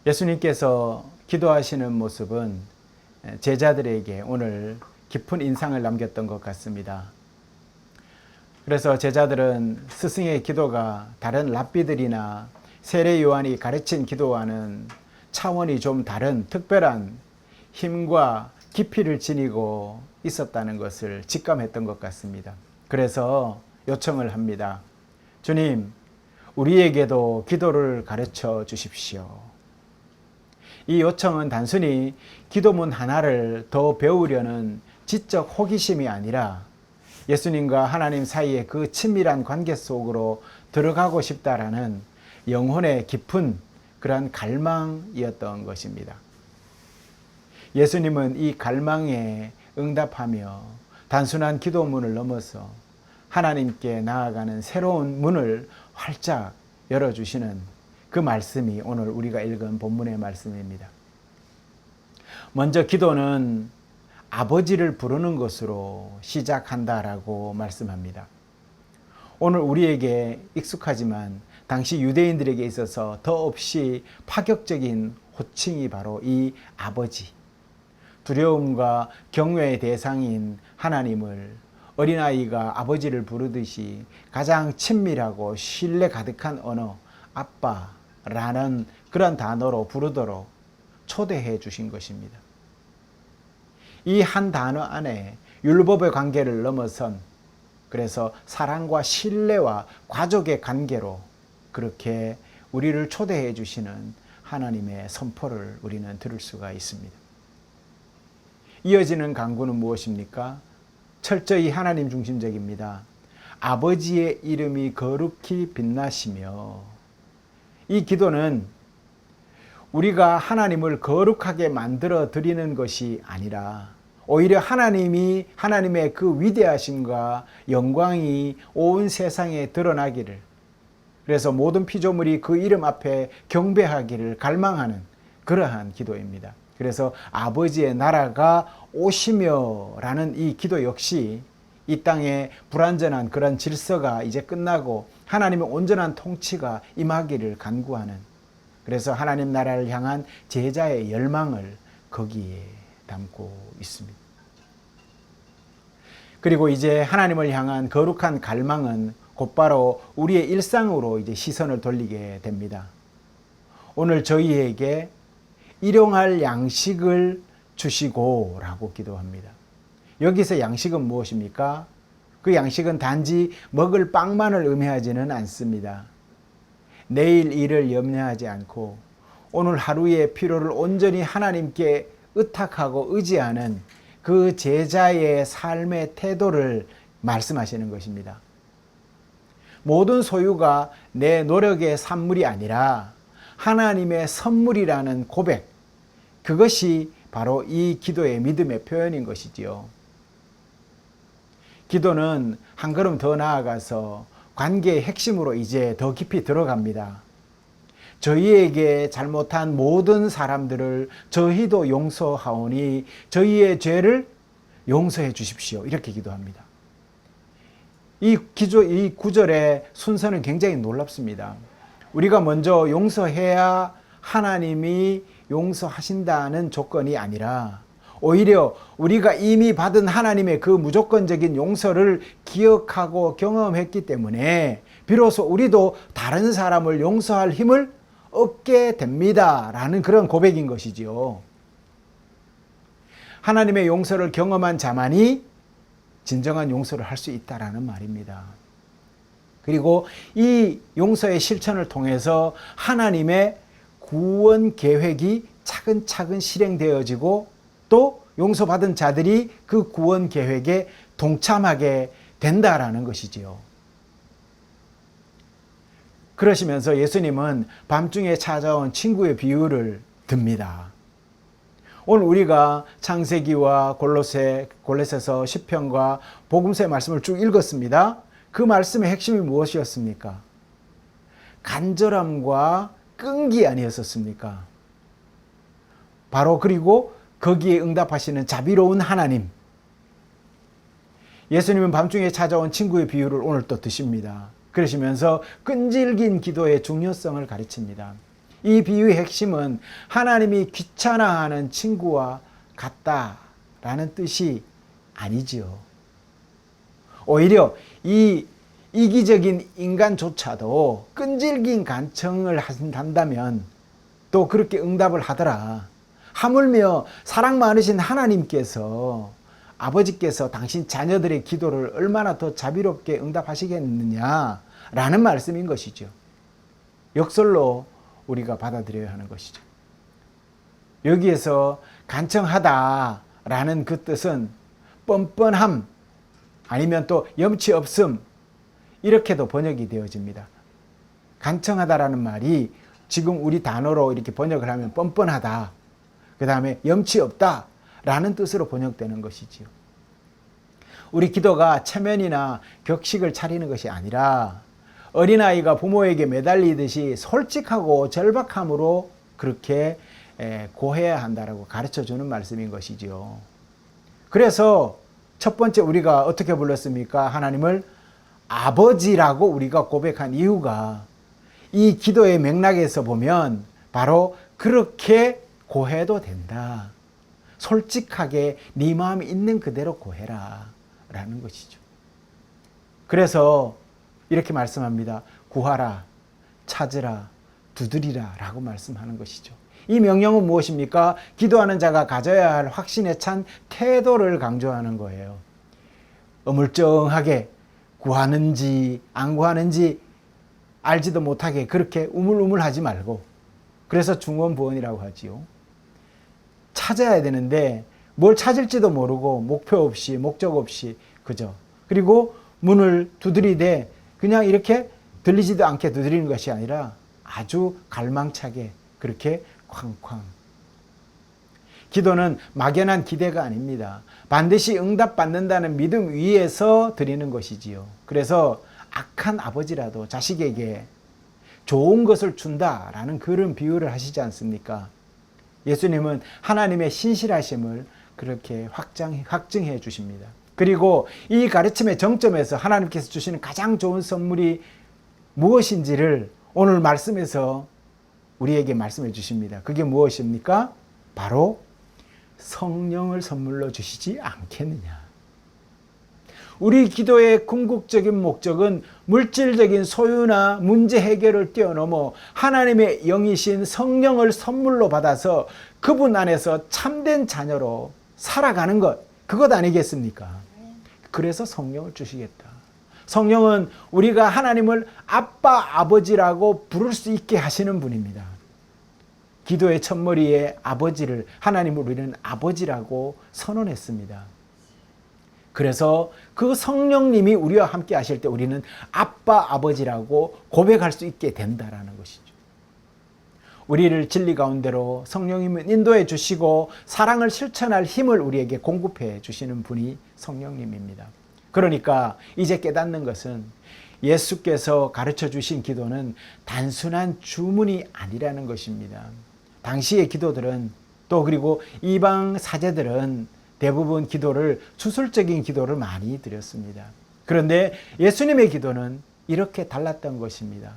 예수님께서 기도하시는 모습은 제자들에게 오늘 깊은 인상을 남겼던 것 같습니다. 그래서 제자들은 스승의 기도가 다른 랍비들이나 세례 요한이 가르친 기도와는 차원이 좀 다른 특별한 힘과 깊이를 지니고 있었다는 것을 직감했던 것 같습니다. 그래서 요청을 합니다. 주님, 우리에게도 기도를 가르쳐 주십시오. 이 요청은 단순히 기도문 하나를 더 배우려는 지적 호기심이 아니라 예수님과 하나님 사이의 그 친밀한 관계 속으로 들어가고 싶다라는 영혼의 깊은 그러한 갈망이었던 것입니다. 예수님은 이 갈망에 응답하며 단순한 기도문을 넘어서 하나님께 나아가는 새로운 문을 활짝 열어주시는 그 말씀이 오늘 우리가 읽은 본문의 말씀입니다. 먼저 기도는 아버지를 부르는 것으로 시작한다라고 말씀합니다. 오늘 우리에게 익숙하지만 당시 유대인들에게 있어서 더없이 파격적인 호칭이 바로 이 아버지, 두려움과 경외의 대상인 하나님을 어린아이가 아버지를 부르듯이 가장 친밀하고 신뢰 가득한 언어 아빠라는 그런 단어로 부르도록 초대해 주신 것입니다. 이 한 단어 안에 율법의 관계를 넘어선, 그래서 사랑과 신뢰와 가족의 관계로 그렇게 우리를 초대해 주시는 하나님의 선포를 우리는 들을 수가 있습니다. 이어지는 간구는 무엇입니까? 철저히 하나님 중심적입니다. 아버지의 이름이 거룩히 빛나시며, 이 기도는 우리가 하나님을 거룩하게 만들어 드리는 것이 아니라 오히려 하나님의 그 위대하심과 영광이 온 세상에 드러나기를, 그래서 모든 피조물이 그 이름 앞에 경배하기를 갈망하는 그러한 기도입니다. 그래서 아버지의 나라가 오시며 라는 이 기도 역시 이 땅에 불완전한 그런 질서가 이제 끝나고 하나님의 온전한 통치가 임하기를 간구하는, 그래서 하나님 나라를 향한 제자의 열망을 거기에 담고 있습니다. 그리고 이제 하나님을 향한 거룩한 갈망은 곧바로 우리의 일상으로 이제 시선을 돌리게 됩니다. 오늘 저희에게 일용할 양식을 주시고 라고 기도합니다. 여기서 양식은 무엇입니까? 그 양식은 단지 먹을 빵만을 의미하지는 않습니다. 내일 일을 염려하지 않고 오늘 하루의 필요를 온전히 하나님께 의탁하고 의지하는 그 제자의 삶의 태도를 말씀하시는 것입니다. 모든 소유가 내 노력의 산물이 아니라 하나님의 선물이라는 고백, 그것이 바로 이 기도의 믿음의 표현인 것이지요. 기도는 한 걸음 더 나아가서 관계의 핵심으로 이제 더 깊이 들어갑니다. 저희에게 잘못한 모든 사람들을 저희도 용서하오니 저희의 죄를 용서해 주십시오. 이렇게 기도합니다. 이 구절의 순서는 굉장히 놀랍습니다. 우리가 먼저 용서해야 하나님이 용서하신다는 조건이 아니라 오히려 우리가 이미 받은 하나님의 그 무조건적인 용서를 기억하고 경험했기 때문에 비로소 우리도 다른 사람을 용서할 힘을 얻게 됩니다 라는 그런 고백인 것이지요. 하나님의 용서를 경험한 자만이 진정한 용서를 할 수 있다라는 말입니다. 그리고 이 용서의 실천을 통해서 하나님의 구원 계획이 차근차근 실행되어지고 또 용서받은 자들이 그 구원 계획에 동참하게 된다라는 것이지요. 그러시면서 예수님은 밤중에 찾아온 친구의 비유를 듭니다. 오늘 우리가 창세기와 골로새서 시편과 복음서의 말씀을 쭉 읽었습니다. 그 말씀의 핵심이 무엇이었습니까? 간절함과 끈기 아니었었습니까? 바로 그리고 거기에 응답하시는 자비로운 하나님. 예수님은 밤중에 찾아온 친구의 비유를 오늘 또 드십니다. 그러시면서 끈질긴 기도의 중요성을 가르칩니다. 이 비유의 핵심은 하나님이 귀찮아하는 친구와 같다라는 뜻이 아니지요. 오히려 이 이기적인 인간조차도 끈질긴 간청을 한다면 또 그렇게 응답을 하더라. 하물며 사랑 많으신 하나님께서, 아버지께서 당신 자녀들의 기도를 얼마나 더 자비롭게 응답하시겠느냐라는 말씀인 것이죠. 역설로 우리가 받아들여야 하는 것이죠. 여기에서 간청하다라는 그 뜻은 뻔뻔함, 아니면 또 염치 없음, 이렇게도 번역이 되어집니다. 간청하다라는 말이 지금 우리 단어로 이렇게 번역을 하면 뻔뻔하다, 그 다음에 염치 없다 라는 뜻으로 번역되는 것이지요. 우리 기도가 체면이나 격식을 차리는 것이 아니라 어린아이가 부모에게 매달리듯이 솔직하고 절박함으로 그렇게 고해야 한다라고 가르쳐주는 말씀인 것이지요. 그래서 첫 번째 우리가 어떻게 불렀습니까? 하나님을 아버지라고 우리가 고백한 이유가 이 기도의 맥락에서 보면 바로 그렇게 고해도 된다. 솔직하게 네 마음이 있는 그대로 고해라 라는 것이죠. 그래서 이렇게 말씀합니다. 구하라, 찾으라, 두드리라 라고 말씀하는 것이죠. 이 명령은 무엇입니까? 기도하는 자가 가져야 할 확신에 찬 태도를 강조하는 거예요. 어물쩡하게 구하는지 안 구하는지 알지도 못하게 그렇게 우물우물하지 말고, 그래서 중원부원이라고 하지요. 찾아야 되는데 뭘 찾을지도 모르고 목표 없이 목적 없이 그죠. 그리고 문을 두드리되 그냥 이렇게 들리지도 않게 두드리는 것이 아니라 아주 갈망차게 그렇게 쾅쾅. 기도는 막연한 기대가 아닙니다. 반드시 응답받는다는 믿음 위에서 드리는 것이지요. 그래서 악한 아버지라도 자식에게 좋은 것을 준다라는 그런 비유를 하시지 않습니까? 예수님은 하나님의 신실하심을 그렇게 확증해 주십니다. 그리고 이 가르침의 정점에서 하나님께서 주시는 가장 좋은 선물이 무엇인지를 오늘 말씀에서 우리에게 말씀해 주십니다. 그게 무엇입니까? 바로 성령을 선물로 주시지 않겠느냐. 우리 기도의 궁극적인 목적은 물질적인 소유나 문제 해결을 뛰어넘어 하나님의 영이신 성령을 선물로 받아서 그분 안에서 참된 자녀로 살아가는 것, 그것 아니겠습니까? 그래서 성령을 주시겠다. 성령은 우리가 하나님을 아빠, 아버지라고 부를 수 있게 하시는 분입니다. 기도의 첫머리에 아버지를, 하나님을 우리는 아버지라고 선언했습니다. 그래서 그 성령님이 우리와 함께 하실 때 우리는 아빠, 아버지라고 고백할 수 있게 된다라는 것이죠. 우리를 진리 가운데로 성령님은 인도해 주시고 사랑을 실천할 힘을 우리에게 공급해 주시는 분이 성령님입니다. 그러니까 이제 깨닫는 것은 예수께서 가르쳐 주신 기도는 단순한 주문이 아니라는 것입니다. 당시의 기도들은 또 그리고 이방 사제들은 대부분 기도를 주술적인 기도를 많이 드렸습니다. 그런데 예수님의 기도는 이렇게 달랐던 것입니다.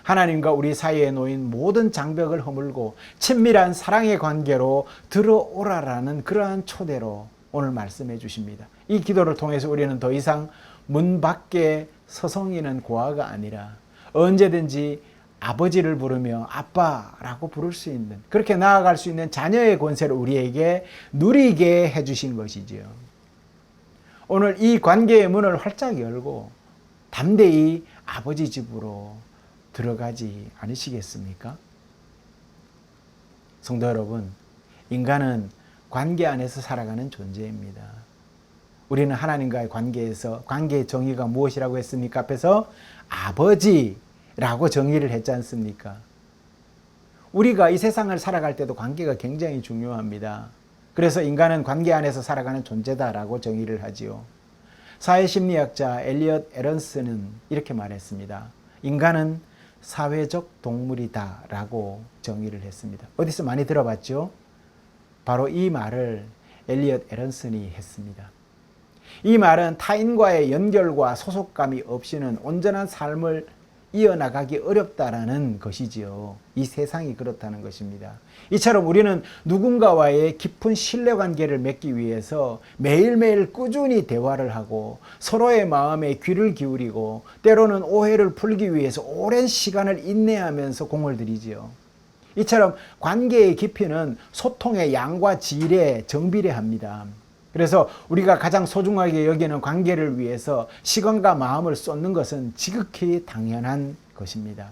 하나님과 우리 사이에 놓인 모든 장벽을 허물고 친밀한 사랑의 관계로 들어오라라는 그러한 초대로 오늘 말씀해 주십니다. 이 기도를 통해서 우리는 더 이상 문 밖에 서성이는 고아가 아니라 언제든지 아버지를 부르며 아빠라고 부를 수 있는, 그렇게 나아갈 수 있는 자녀의 권세를 우리에게 누리게 해주신 것이지요. 오늘 이 관계의 문을 활짝 열고 담대히 아버지 집으로 들어가지 않으시겠습니까? 성도 여러분, 인간은 관계 안에서 살아가는 존재입니다. 우리는 하나님과의 관계에서 관계의 정의가 무엇이라고 했습니까? 앞에서 아버지라고 정의를 했지 않습니까? 우리가 이 세상을 살아갈 때도 관계가 굉장히 중요합니다. 그래서 인간은 관계 안에서 살아가는 존재다라고 정의를 하지요. 사회심리학자 엘리엇 에런스는 이렇게 말했습니다. 인간은 사회적 동물이다라고 정의를 했습니다. 어디서 많이 들어봤죠? 바로 이 말을 엘리엇 에런슨이 했습니다. 이 말은 타인과의 연결과 소속감이 없이는 온전한 삶을 이어나가기 어렵다라는 것이지요. 이 세상이 그렇다는 것입니다. 이처럼 우리는 누군가와의 깊은 신뢰관계를 맺기 위해서 매일매일 꾸준히 대화를 하고 서로의 마음에 귀를 기울이고 때로는 오해를 풀기 위해서 오랜 시간을 인내하면서 공을 들이지요. 이처럼 관계의 깊이는 소통의 양과 질에 정비례합니다. 그래서 우리가 가장 소중하게 여기는 관계를 위해서 시간과 마음을 쏟는 것은 지극히 당연한 것입니다.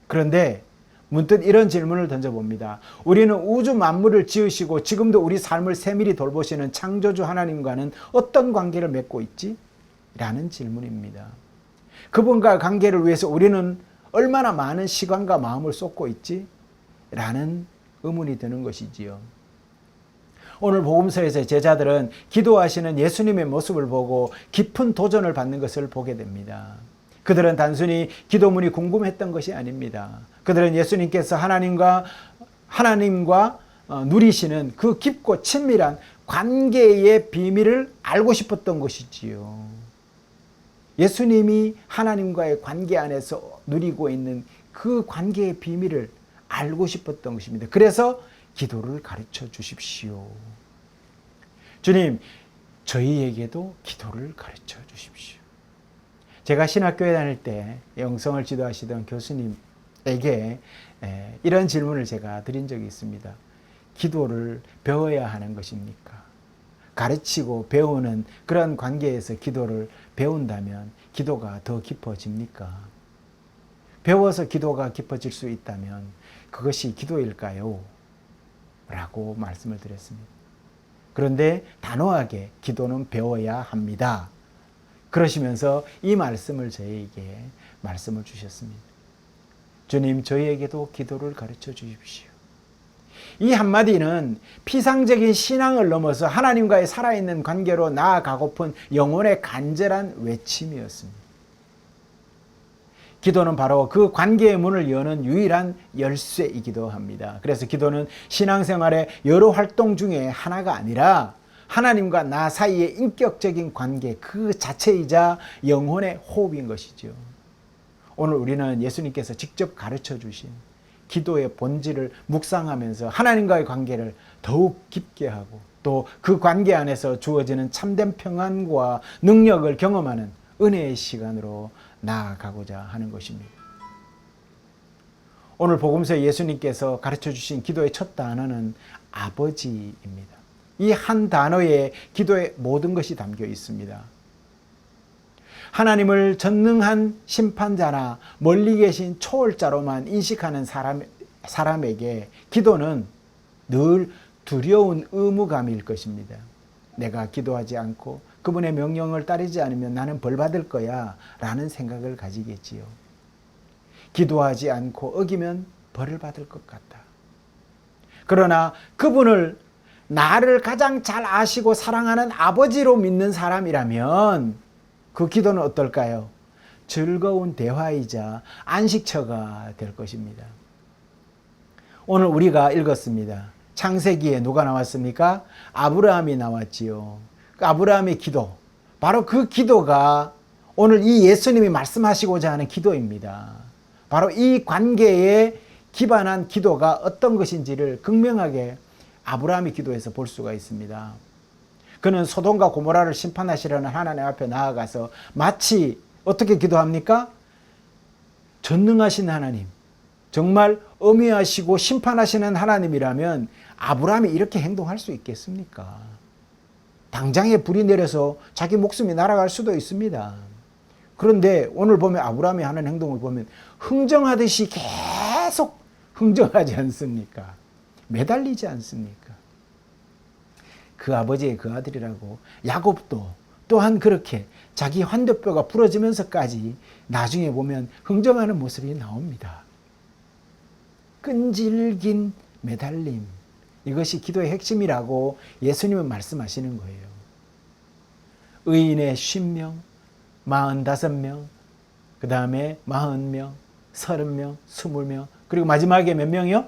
그런데 문득 이런 질문을 던져봅니다. 우리는 우주 만물을 지으시고 지금도 우리 삶을 세밀히 돌보시는 창조주 하나님과는 어떤 관계를 맺고 있지? 라는 질문입니다. 그분과 관계를 위해서 우리는 얼마나 많은 시간과 마음을 쏟고 있지? 라는 의문이 드는 것이지요. 오늘 복음서에서 제자들은 기도하시는 예수님의 모습을 보고 깊은 도전을 받는 것을 보게 됩니다. 그들은 단순히 기도문이 궁금했던 것이 아닙니다. 그들은 예수님께서 하나님과 누리시는 그 깊고 친밀한 관계의 비밀을 알고 싶었던 것이지요. 예수님이 하나님과의 관계 안에서 누리고 있는 그 관계의 비밀을 알고 싶었던 것입니다. 그래서 기도를 가르쳐 주십시오. 주님, 저희에게도 기도를 가르쳐 주십시오. 제가 신학교에 다닐 때 영성을 지도하시던 교수님에게 이런 질문을 제가 드린 적이 있습니다. 기도를 배워야 하는 것입니까? 가르치고 배우는 그런 관계에서 기도를 배운다면 기도가 더 깊어집니까? 배워서 기도가 깊어질 수 있다면 그것이 기도일까요? 라고 말씀을 드렸습니다. 그런데 단호하게 기도는 배워야 합니다. 그러시면서 이 말씀을 저희에게 말씀을 주셨습니다. 주님, 저희에게도 기도를 가르쳐 주십시오. 이 한마디는 피상적인 신앙을 넘어서 하나님과의 살아있는 관계로 나아가고픈 영혼의 간절한 외침이었습니다. 기도는 바로 그 관계의 문을 여는 유일한 열쇠이기도 합니다. 그래서 기도는 신앙생활의 여러 활동 중에 하나가 아니라 하나님과 나 사이의 인격적인 관계 그 자체이자 영혼의 호흡인 것이죠. 오늘 우리는 예수님께서 직접 가르쳐 주신 기도의 본질을 묵상하면서 하나님과의 관계를 더욱 깊게 하고 또 그 관계 안에서 주어지는 참된 평안과 능력을 경험하는 은혜의 시간으로 나아가고자 하는 것입니다. 오늘 복음서 예수님께서 가르쳐 주신 기도의 첫 단어는 아버지입니다. 이 한 단어에 기도의 모든 것이 담겨 있습니다. 하나님을 전능한 심판자나 멀리 계신 초월자로만 인식하는 사람에게 기도는 늘 두려운 의무감일 것입니다. 내가 기도하지 않고 그분의 명령을 따르지 않으면 나는 벌 받을 거야 라는 생각을 가지겠지요. 기도하지 않고 어기면 벌을 받을 것 같다. 그러나 그분을 나를 가장 잘 아시고 사랑하는 아버지로 믿는 사람이라면 그 기도는 어떨까요? 즐거운 대화이자 안식처가 될 것입니다. 오늘 우리가 읽었습니다. 창세기에 누가 나왔습니까? 아브라함이 나왔지요. 아브라함의 기도, 바로 그 기도가 오늘 이 예수님이 말씀하시고자 하는 기도입니다. 바로 이 관계에 기반한 기도가 어떤 것인지를 극명하게 아브라함의 기도에서 볼 수가 있습니다. 그는 소돔과 고모라를 심판하시려는 하나님 앞에 나아가서 마치 어떻게 기도합니까? 전능하신 하나님, 정말 엄위하시고 심판하시는 하나님이라면 아브라함이 이렇게 행동할 수 있겠습니까? 당장에 불이 내려서 자기 목숨이 날아갈 수도 있습니다. 그런데 오늘 보면 아브라함이 하는 행동을 보면 흥정하듯이 계속 흥정하지 않습니까? 매달리지 않습니까? 그 아버지의 그 아들이라고 야곱도 또한 그렇게 자기 환도뼈가 부러지면서까지 나중에 보면 흥정하는 모습이 나옵니다. 끈질긴 매달림, 이것이 기도의 핵심이라고 예수님은 말씀하시는 거예요. 의인의 50명, 45명, 그 다음에 40명, 30명, 20명, 그리고 마지막에 몇 명이요?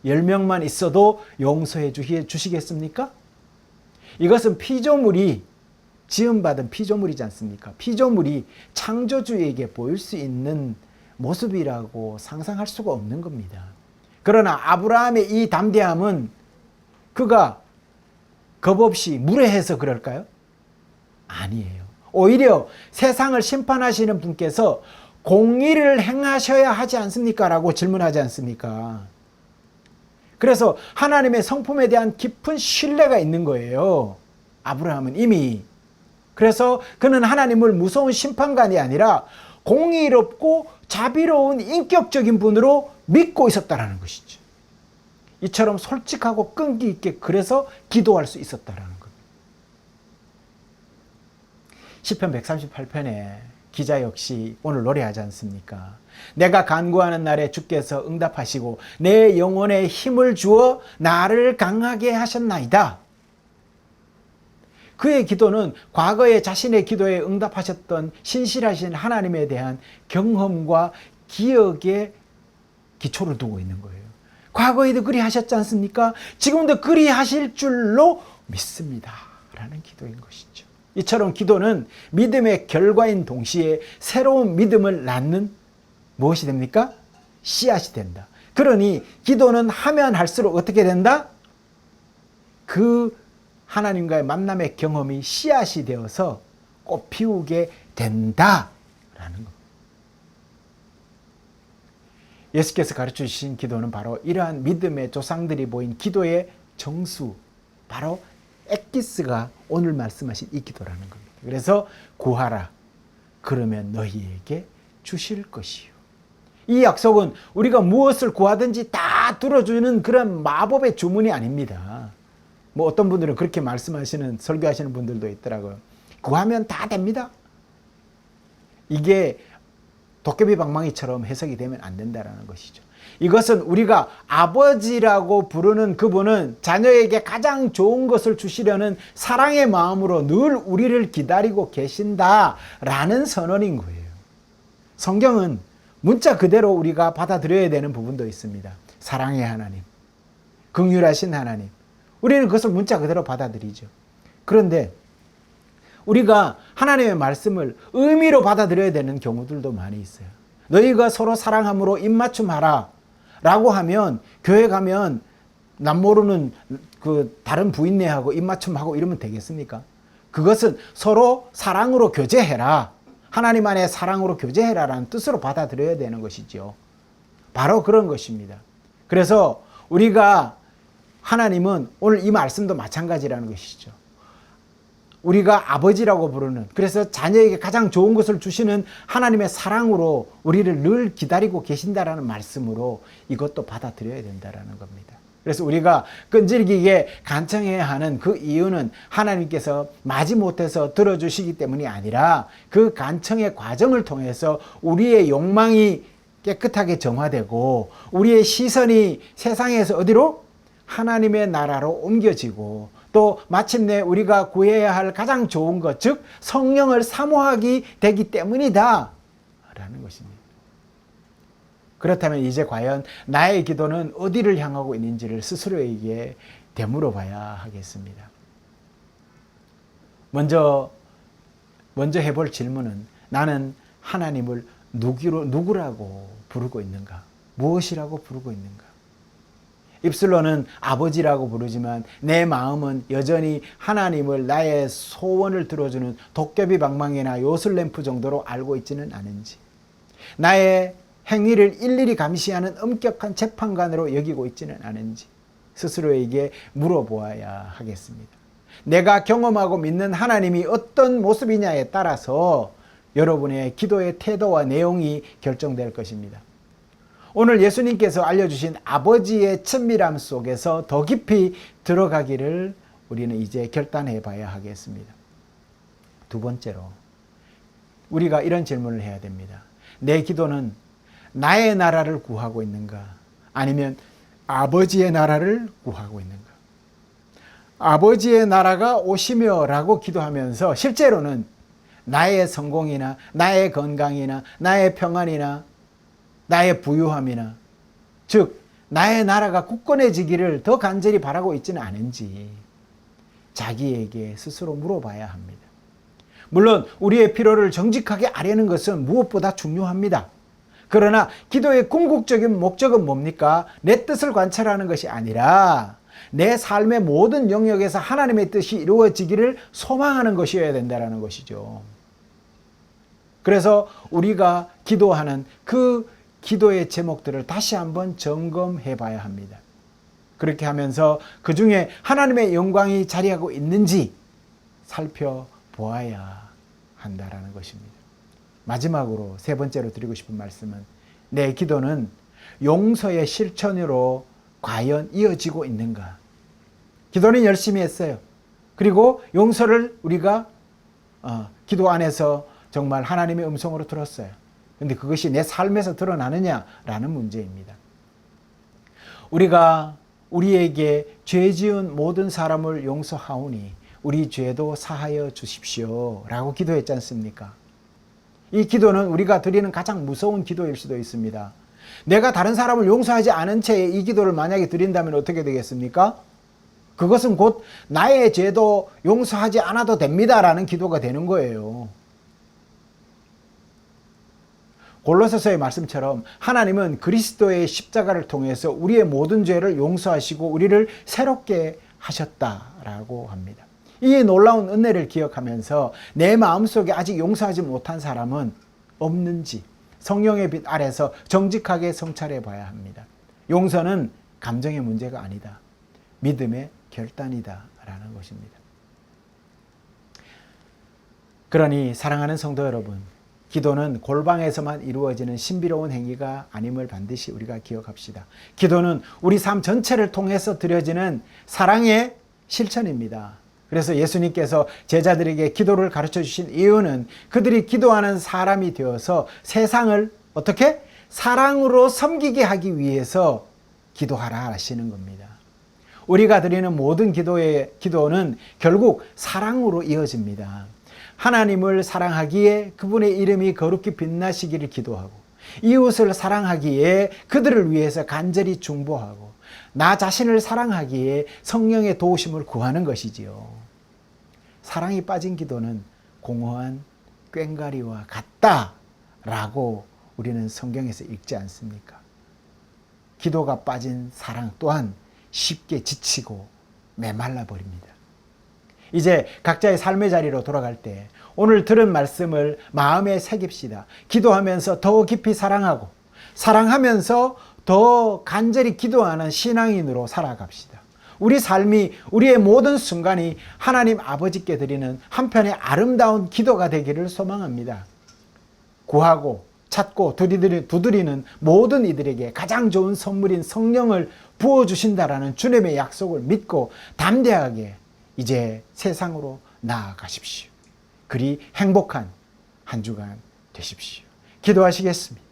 10명만 있어도 용서해 주시겠습니까? 이것은 피조물이 지음받은 피조물이지 않습니까? 피조물이 창조주에게 보일 수 있는 모습이라고 상상할 수가 없는 겁니다. 그러나 아브라함의 이 담대함은 그가 겁없이 무례해서 그럴까요? 아니에요. 오히려 세상을 심판하시는 분께서 공의를 행하셔야 하지 않습니까? 라고 질문하지 않습니까? 그래서 하나님의 성품에 대한 깊은 신뢰가 있는 거예요. 아브라함은 이미. 그래서 그는 하나님을 무서운 심판관이 아니라 공의롭고 자비로운 인격적인 분으로 믿고 있었다라는 것이죠. 이처럼 솔직하고 끈기 있게 그래서 기도할 수 있었다라는 겁니다. 시편 138편에 기자 역시 오늘 노래하지 않습니까? 내가 간구하는 날에 주께서 응답하시고 내 영혼에 힘을 주어 나를 강하게 하셨나이다. 그의 기도는 과거에 자신의 기도에 응답하셨던 신실하신 하나님에 대한 경험과 기억에 기초를 두고 있는 거예요. 과거에도 그리 하셨지 않습니까? 지금도 그리 하실 줄로 믿습니다. 라는 기도인 것이죠. 이처럼 기도는 믿음의 결과인 동시에 새로운 믿음을 낳는 무엇이 됩니까? 씨앗이 된다. 그러니 기도는 하면 할수록 어떻게 된다? 그 하나님과의 만남의 경험이 씨앗이 되어서 꽃 피우게 된다라는 겁니다. 예수께서 가르쳐 주신 기도는 바로 이러한 믿음의 조상들이 보인 기도의 정수, 바로 엑기스가 오늘 말씀하신 이 기도라는 겁니다. 그래서 구하라, 그러면 너희에게 주실 것이요. 이 약속은 우리가 무엇을 구하든지 다 들어주는 그런 마법의 주문이 아닙니다. 뭐 어떤 분들은 그렇게 말씀하시는, 설교하시는 분들도 있더라고요. 구하면 다 됩니다. 이게 도깨비 방망이처럼 해석이 되면 안 된다는 것이죠. 이것은 우리가 아버지라고 부르는 그분은 자녀에게 가장 좋은 것을 주시려는 사랑의 마음으로 늘 우리를 기다리고 계신다라는 선언인 거예요. 성경은 문자 그대로 우리가 받아들여야 되는 부분도 있습니다. 사랑의 하나님, 긍휼하신 하나님, 우리는 그것을 문자 그대로 받아들이죠. 그런데 우리가 하나님의 말씀을 의미로 받아들여야 되는 경우들도 많이 있어요. 너희가 서로 사랑함으로 입맞춤하라 라고 하면, 교회 가면 남 모르는 그 다른 부인네하고 입맞춤하고 이러면 되겠습니까? 그것은 서로 사랑으로 교제해라, 하나님 안에 사랑으로 교제해라 라는 뜻으로 받아들여야 되는 것이죠. 바로 그런 것입니다. 그래서 우리가, 하나님은 오늘 이 말씀도 마찬가지라는 것이죠. 우리가 아버지라고 부르는, 그래서 자녀에게 가장 좋은 것을 주시는 하나님의 사랑으로 우리를 늘 기다리고 계신다라는 말씀으로 이것도 받아들여야 된다라는 겁니다. 그래서 우리가 끈질기게 간청해야 하는 그 이유는 하나님께서 마지못해서 들어주시기 때문이 아니라 그 간청의 과정을 통해서 우리의 욕망이 깨끗하게 정화되고 우리의 시선이 세상에서 어디로? 하나님의 나라로 옮겨지고 또 마침내 우리가 구해야 할 가장 좋은 것, 즉 성령을 사모하게 되기 때문이다 라는 것입니다. 그렇다면 이제 과연 나의 기도는 어디를 향하고 있는지를 스스로에게 되물어 봐야 하겠습니다. 먼저 해볼 질문은, 나는 하나님을 누구라고 부르고 있는가? 무엇이라고 부르고 있는가? 입술로는 아버지라고 부르지만 내 마음은 여전히 하나님을 나의 소원을 들어주는 도깨비 방망이나 요술램프 정도로 알고 있지는 않은지, 나의 행위를 일일이 감시하는 엄격한 재판관으로 여기고 있지는 않은지 스스로에게 물어보아야 하겠습니다. 내가 경험하고 믿는 하나님이 어떤 모습이냐에 따라서 여러분의 기도의 태도와 내용이 결정될 것입니다. 오늘 예수님께서 알려주신 아버지의 친밀함 속에서 더 깊이 들어가기를 우리는 이제 결단해 봐야 하겠습니다. 두 번째로, 우리가 이런 질문을 해야 됩니다. 내 기도는 나의 나라를 구하고 있는가? 아니면 아버지의 나라를 구하고 있는가? 아버지의 나라가 오시며 라고 기도하면서 실제로는 나의 성공이나 나의 건강이나 나의 평안이나 나의 부유함이나, 즉 나의 나라가 굳건해지기를 더 간절히 바라고 있지는 않은지 자기에게 스스로 물어봐야 합니다. 물론 우리의 필요를 정직하게 아려는 것은 무엇보다 중요합니다. 그러나 기도의 궁극적인 목적은 뭡니까? 내 뜻을 관찰하는 것이 아니라 내 삶의 모든 영역에서 하나님의 뜻이 이루어지기를 소망하는 것이어야 된다는 것이죠. 그래서 우리가 기도하는 그 기도의 제목들을 다시 한번 점검해 봐야 합니다. 그렇게 하면서 그 중에 하나님의 영광이 자리하고 있는지 살펴보아야 한다라는 것입니다. 마지막으로 세 번째로 드리고 싶은 말씀은 내 기도는 용서의 실천으로 과연 이어지고 있는가? 기도는 열심히 했어요. 그리고 용서를 우리가 기도 안에서 정말 하나님의 음성으로 들었어요. 그런데 그것이 내 삶에서 드러나느냐라는 문제입니다. 우리가 우리에게 죄 지은 모든 사람을 용서하오니 우리 죄도 사하여 주십시오 라고 기도했지 않습니까? 이 기도는 우리가 드리는 가장 무서운 기도일 수도 있습니다. 내가 다른 사람을 용서하지 않은 채 이 기도를 만약에 드린다면 어떻게 되겠습니까? 그것은 곧 나의 죄도 용서하지 않아도 됩니다라는 기도가 되는 거예요. 골로새서의 말씀처럼 하나님은 그리스도의 십자가를 통해서 우리의 모든 죄를 용서하시고 우리를 새롭게 하셨다라고 합니다. 이 놀라운 은혜를 기억하면서 내 마음속에 아직 용서하지 못한 사람은 없는지 성령의 빛 아래서 정직하게 성찰해 봐야 합니다. 용서는 감정의 문제가 아니다. 믿음의 결단이다라는 것입니다. 그러니 사랑하는 성도 여러분, 기도는 골방에서만 이루어지는 신비로운 행위가 아님을 반드시 우리가 기억합시다. 기도는 우리 삶 전체를 통해서 드려지는 사랑의 실천입니다. 그래서 예수님께서 제자들에게 기도를 가르쳐 주신 이유는 그들이 기도하는 사람이 되어서 세상을 어떻게? 사랑으로 섬기게 하기 위해서 기도하라 하시는 겁니다. 우리가 드리는 모든 기도는 결국 사랑으로 이어집니다. 하나님을 사랑하기에 그분의 이름이 거룩히 빛나시기를 기도하고 이웃을 사랑하기에 그들을 위해서 간절히 중보하고 나 자신을 사랑하기에 성령의 도우심을 구하는 것이지요. 사랑이 빠진 기도는 공허한 꽹과리와 같다라고 우리는 성경에서 읽지 않습니까? 기도가 빠진 사랑 또한 쉽게 지치고 메말라 버립니다. 이제 각자의 삶의 자리로 돌아갈 때 오늘 들은 말씀을 마음에 새깁시다. 기도하면서 더 깊이 사랑하고 사랑하면서 더 간절히 기도하는 신앙인으로 살아갑시다. 우리 삶이 우리의 모든 순간이 하나님 아버지께 드리는 한편의 아름다운 기도가 되기를 소망합니다. 구하고 찾고 두드리는 모든 이들에게 가장 좋은 선물인 성령을 부어주신다라는 주님의 약속을 믿고 담대하게 이제 세상으로 나아가십시오. 그리 행복한 한 주간 되십시오. 기도하시겠습니다.